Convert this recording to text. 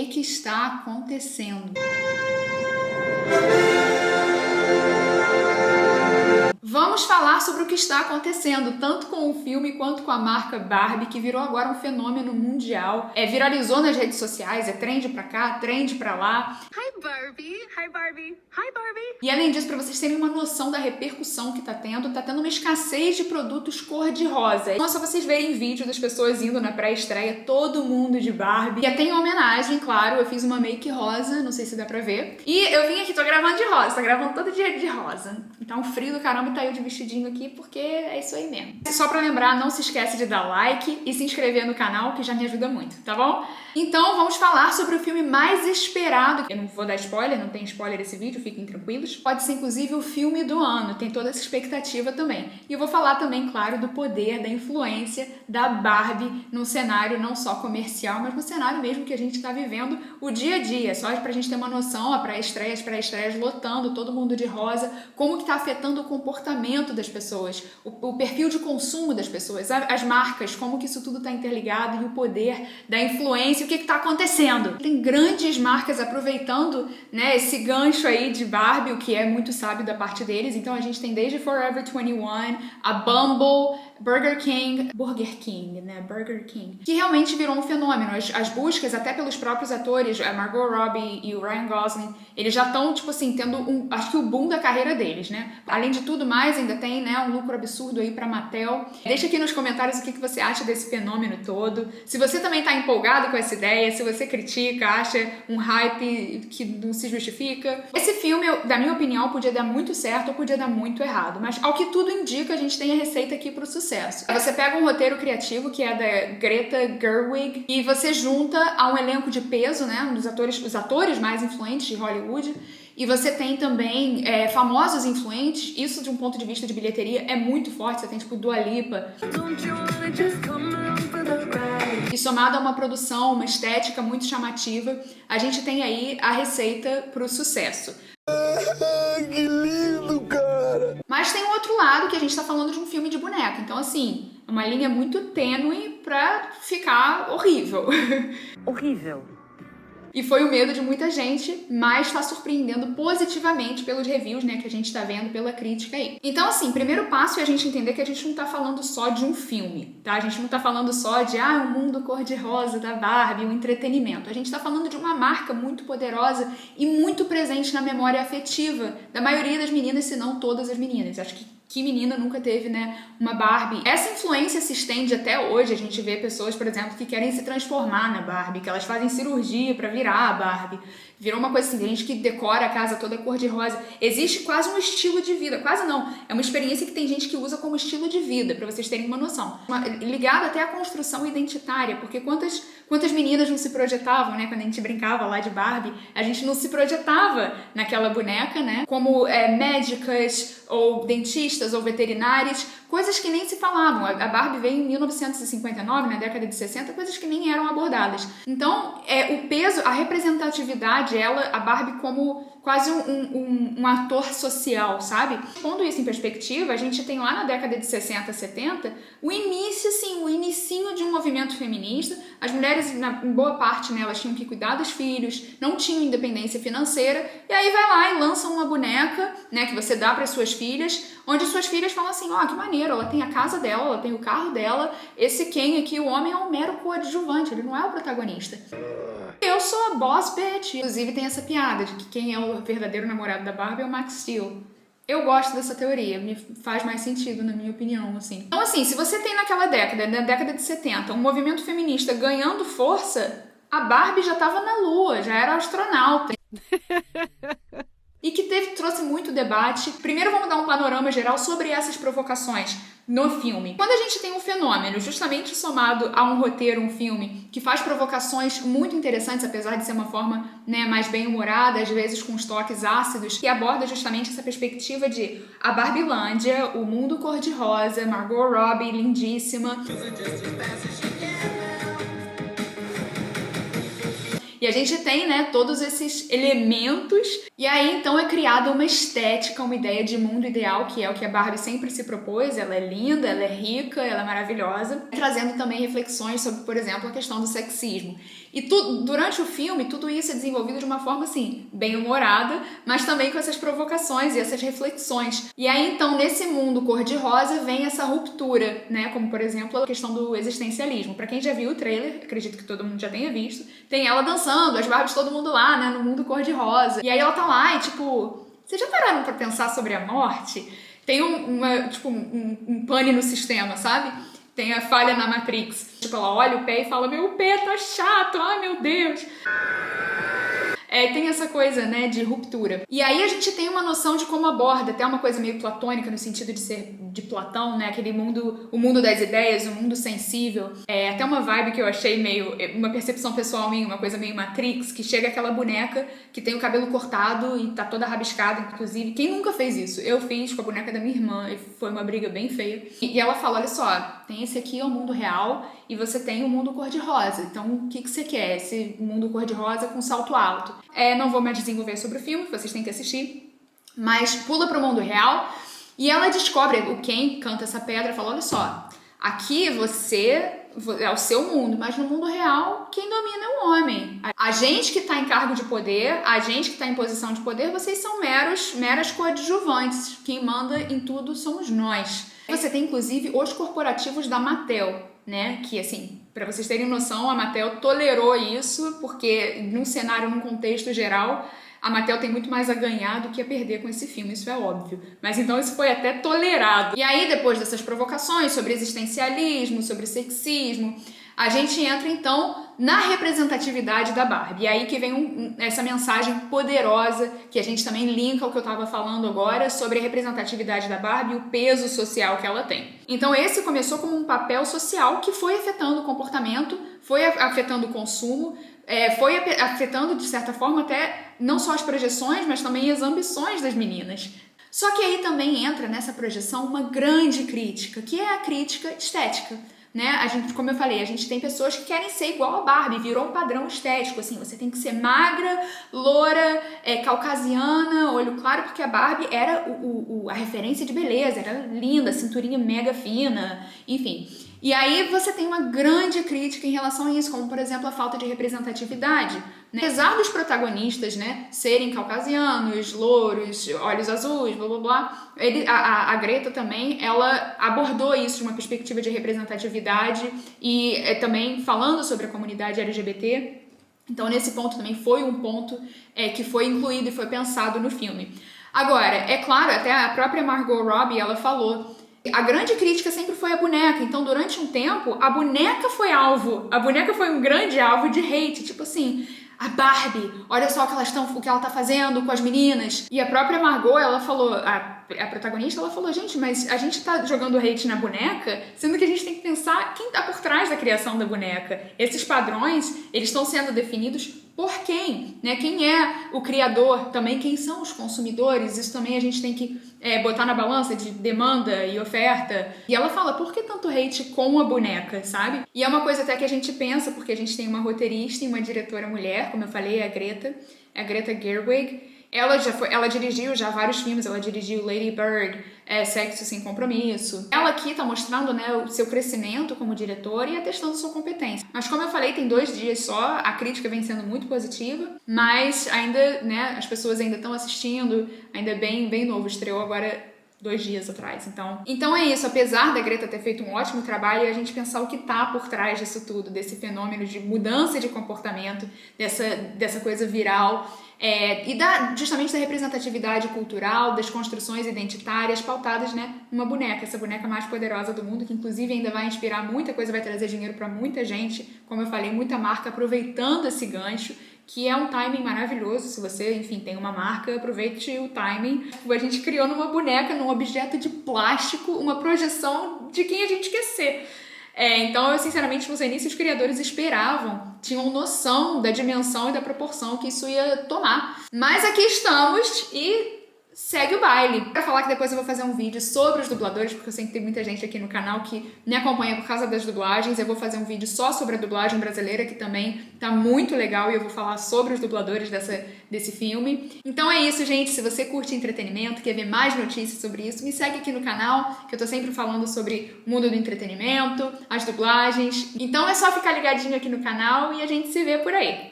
que está acontecendo. Vamos falar sobre o que está acontecendo, tanto com o filme quanto com a marca Barbie, que virou agora um fenômeno mundial. Viralizou nas redes sociais, é trend pra cá, trend pra lá. Hi Barbie, hi Barbie, hi Barbie. E além disso, pra vocês terem uma noção da repercussão que tá tendo uma escassez de produtos cor-de-rosa. Então é só vocês verem vídeo das pessoas indo na pré-estreia, todo mundo de Barbie. E até em homenagem, claro, eu fiz uma make rosa, não sei se dá pra ver. E eu vim aqui, tô gravando de rosa, tô gravando todo dia de rosa. Tá um frio do caramba e tá eu de vestidinho aqui, porque é isso aí mesmo. Só pra lembrar, não se esquece de dar like e se inscrever no canal, que já me ajuda muito, tá bom? Então vamos falar sobre o filme mais esperado. Eu não vou dar spoiler, não tem spoiler esse vídeo, fiquem tranquilos. Pode ser inclusive o filme do ano, tem toda essa expectativa também. E eu vou falar também, claro, do poder, da influência da Barbie no cenário não só comercial, mas no cenário mesmo que a gente tá vivendo o dia a dia. Só pra gente ter uma noção, as pré-estreias lotando, todo mundo de rosa, como que tá afetando o comportamento das pessoas, o perfil de consumo das pessoas, as marcas, como que isso tudo tá interligado e o poder da influência, o que tá acontecendo. Tem grandes marcas aproveitando, né, esse gancho aí de Barbie, o que é muito sábio da parte deles. Então a gente tem desde Forever 21, a Bumble, Burger King, que realmente virou um fenômeno. As buscas, até pelos próprios atores, a Margot Robbie e o Ryan Gosling, eles já estão, tipo assim, tendo acho que o boom da carreira deles, né? Além de tudo mais, ainda tem, né, um lucro absurdo aí pra Mattel. Deixa aqui nos comentários o que você acha desse fenômeno todo. Se você também tá empolgado com essa ideia, se você critica, acha um hype que não se justifica. Esse filme, da minha opinião, podia dar muito certo ou podia dar muito errado, mas ao que tudo indica, a gente tem a receita aqui pro sucesso. Você pega um roteiro criativo, que é da Greta Gerwig, e você junta a um elenco de peso, né, os atores mais influentes de Hollywood, e você tem também famosos influentes. Isso de um ponto de vista de bilheteria é muito forte. Você tem tipo Dua Lipa. E somado a uma produção, uma estética muito chamativa, a gente tem aí a receita pro sucesso. Que lindo, cara! Mas tem um outro lado, que a gente tá falando de um filme de boneca. Então, assim, é uma linha muito tênue pra ficar horrível. Horrível. E foi o medo de muita gente, mas tá surpreendendo positivamente pelos reviews, né, que a gente tá vendo, pela crítica aí. Então, assim, primeiro passo é a gente entender que a gente não tá falando só de um filme, tá? A gente não tá falando só de, um mundo cor-de-rosa da Barbie, um entretenimento. A gente tá falando de uma marca muito poderosa e muito presente na memória afetiva da maioria das meninas, se não todas as meninas. Acho que menina nunca teve, né, uma Barbie? Essa influência se estende até hoje. A gente vê pessoas, por exemplo, que querem se transformar na Barbie, que elas fazem cirurgia pra virar a Barbie. Virou uma coisa assim, tem gente que decora a casa toda cor-de-rosa. Existe quase um estilo de vida, quase não, é uma experiência que tem gente que usa como estilo de vida, pra vocês terem uma noção. Ligado até à construção identitária, porque quantas meninas não se projetavam, né, quando a gente brincava lá de Barbie, a gente não se projetava naquela boneca, né, como médicas, ou dentistas, ou veterinárias, coisas que nem se falavam. A Barbie veio em 1959, na década de 60, coisas que nem eram abordadas. Então, o peso, a representatividade, a Barbie como quase um ator social, sabe? Pondo isso em perspectiva, a gente tem lá na década de 60, 70, o inicinho de um movimento feminista. As mulheres, em boa parte, né, elas tinham que cuidar dos filhos, não tinham independência financeira, e aí vai lá e lança uma boneca, né, que você dá para suas filhas, onde suas filhas falam assim, que maneiro, ela tem a casa dela, ela tem o carro dela, esse Ken aqui, o homem é um mero coadjuvante, ele não é o protagonista. Eu sou a boss bitch. Inclusive tem essa piada de que quem é o verdadeiro namorado da Barbie é o Max Steel. Eu gosto dessa teoria, me faz mais sentido, na minha opinião, assim. Então, assim, se você tem naquela década, na década de 70, um movimento feminista ganhando força, a Barbie já tava na lua, já era astronauta. E que trouxe muito debate. Primeiro vamos dar um panorama geral sobre essas provocações no filme. Quando a gente tem um fenômeno justamente somado a um roteiro, um filme, que faz provocações muito interessantes, apesar de ser uma forma, né, mais bem-humorada, às vezes com os toques ácidos, que aborda justamente essa perspectiva de a Barbilândia, o mundo cor-de-rosa, Margot Robbie, lindíssima. E a gente tem, né, todos esses elementos, e aí então é criada uma estética, uma ideia de mundo ideal, que é o que a Barbie sempre se propôs. Ela é linda, ela é rica, ela é maravilhosa, trazendo também reflexões sobre, por exemplo, a questão do sexismo, E durante o filme, tudo isso é desenvolvido de uma forma, assim, bem humorada, mas também com essas provocações e essas reflexões. E aí, então, nesse mundo cor-de-rosa, vem essa ruptura, né? Como, por exemplo, a questão do existencialismo. Pra quem já viu o trailer, acredito que todo mundo já tenha visto, tem ela dançando, as Barbies, todo mundo lá, né? No mundo cor-de-rosa. E aí ela tá lá e, tipo... Vocês já pararam pra pensar sobre a morte? Tem um pane no sistema, sabe? Tem a falha na Matrix. Tipo, ela olha o pé e fala, meu pé tá chato, ai meu Deus. Tem essa coisa, né, de ruptura. E aí a gente tem uma noção de como aborda, até uma coisa meio platônica, no sentido de ser de Platão, né, aquele mundo, o mundo das ideias, o mundo sensível. Até uma vibe que eu achei meio, uma percepção pessoal minha, uma coisa meio Matrix, que chega aquela boneca que tem o cabelo cortado e tá toda rabiscada, inclusive. Quem nunca fez isso? Eu fiz com a boneca da minha irmã e foi uma briga bem feia. E ela fala, olha só, tem esse aqui é o mundo real e você tem o mundo cor-de-rosa. Então, o que você quer? Esse mundo cor-de-rosa com salto alto. Não vou mais desenvolver sobre o filme, vocês têm que assistir. Mas pula pro mundo real e ela descobre, o Ken canta essa pedra, fala, olha só, aqui você é o seu mundo, mas no mundo real, quem domina é o homem. A gente que tá em cargo de poder, a gente que tá em posição de poder, vocês são meras coadjuvantes. Quem manda em tudo somos nós. Você tem, inclusive, os corporativos da Mattel, né? Que, assim, pra vocês terem noção, a Mattel tolerou isso, porque num cenário, num contexto geral, a Mattel tem muito mais a ganhar do que a perder com esse filme, isso é óbvio. Mas então isso foi até tolerado. E aí, depois dessas provocações sobre existencialismo, sobre sexismo, a gente entra então na representatividade da Barbie. E aí que vem essa mensagem poderosa, que a gente também linka ao que eu estava falando agora, sobre a representatividade da Barbie e o peso social que ela tem. Então esse começou como um papel social que foi afetando o comportamento, foi afetando o consumo, foi afetando, de certa forma, até não só as projeções, mas também as ambições das meninas. Só que aí também entra nessa projeção uma grande crítica, que é a crítica estética. Né? A gente, como eu falei, a gente tem pessoas que querem ser igual a Barbie, virou um padrão estético, assim, você tem que ser magra, loura, caucasiana, olho claro, porque a Barbie era a referência de beleza, era linda, cinturinha mega fina, enfim. E aí você tem uma grande crítica em relação a isso, como, por exemplo, a falta de representatividade. Né? Apesar dos protagonistas, né, serem caucasianos, louros, olhos azuis, blá blá blá, a Greta também, ela abordou isso de uma perspectiva de representatividade e também falando sobre a comunidade LGBT. Então, nesse ponto também foi um ponto que foi incluído e foi pensado no filme. Agora, é claro, até a própria Margot Robbie, ela falou... A grande crítica sempre foi a boneca, então durante um tempo a boneca foi um grande alvo de hate, tipo assim, a Barbie, olha só o que ela tá fazendo com as meninas. E a própria Margot, ela falou, a protagonista, ela falou, gente, mas a gente tá jogando hate na boneca, sendo que a gente tem que pensar quem tá por trás da criação da boneca. Esses padrões, eles estão sendo definidos por quem, né? Quem é o criador, também quem são os consumidores, isso também a gente tem que botar na balança de demanda e oferta. E ela fala, por que tanto hate com a boneca, sabe? E é uma coisa até que a gente pensa, porque a gente tem uma roteirista e uma diretora mulher, como eu falei, a Greta Gerwig. Ela dirigiu já vários filmes, ela dirigiu Lady Bird, Sexo Sem Compromisso. Ela aqui tá mostrando, né, o seu crescimento como diretora e atestando sua competência. Mas como eu falei, tem 2 dias só, a crítica vem sendo muito positiva, mas ainda, né, as pessoas ainda estão assistindo, ainda é bem novo, estreou agora 2 dias atrás. Então é isso, apesar da Greta ter feito um ótimo trabalho, a gente pensar o que tá por trás disso tudo, desse fenômeno de mudança de comportamento, dessa coisa viral, e justamente da representatividade cultural, das construções identitárias pautadas, né, numa boneca, essa boneca mais poderosa do mundo, que inclusive ainda vai inspirar muita coisa, vai trazer dinheiro para muita gente, como eu falei, muita marca aproveitando esse gancho, que é um timing maravilhoso. Se você, enfim, tem uma marca, aproveite o timing. A gente criou numa boneca, num objeto de plástico, uma projeção de quem a gente quer ser. Então, eu sinceramente não sei nem se os criadores esperavam, tinham noção da dimensão e da proporção que isso ia tomar. Mas aqui estamos e segue o baile. Pra falar que depois eu vou fazer um vídeo sobre os dubladores, porque eu sei que tem muita gente aqui no canal que me acompanha por causa das dublagens. Eu vou fazer um vídeo só sobre a dublagem brasileira, que também tá muito legal, e eu vou falar sobre os dubladores desse filme. Então é isso, gente. Se você curte entretenimento, quer ver mais notícias sobre isso, me segue aqui no canal, que eu tô sempre falando sobre o mundo do entretenimento, as dublagens. Então é só ficar ligadinho aqui no canal e a gente se vê por aí.